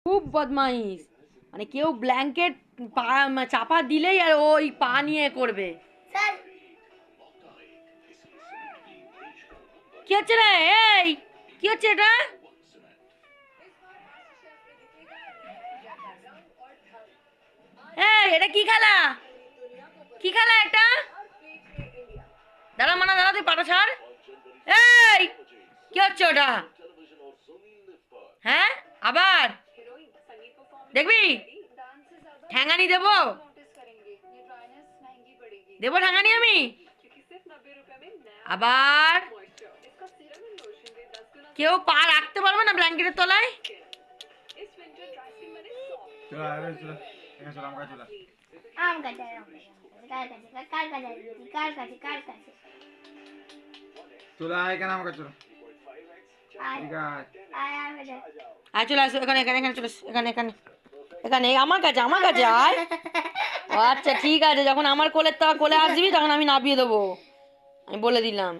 খুব বদমাইশ, মানে কেউ ব্ল্যাঙ্কেট পা চাপা দিলেই আর ওই পা নিয়ে করবে। কি হচ্ছে রে? এই কি হচ্ছে এটা? এই এটা কি খেলা? কি খেলা এটা? দাঁড়া মানা, দাঁড়া, তুই পাটা ছাড়। এই কি হচ্ছে ওটা? হ্যাঁ আবার দেখবি? ঠ্যাঙানি দেবো, দেবো ঠ্যাঙানি আমি আবার। কেউ পা রাখতে পারবে না ব্ল্যাঙ্কেটের তলায়? আয় চলে আসো এখানে, এখানে এখানে চলে আসো, এখানে এখানে এখানে আমার কাছে, আমার কাছে আয়। ও আচ্ছা ঠিক আছে, যখন আমার কোলে আসবি তখন আমি নামিয়ে দেবো, আমি বলে দিলাম।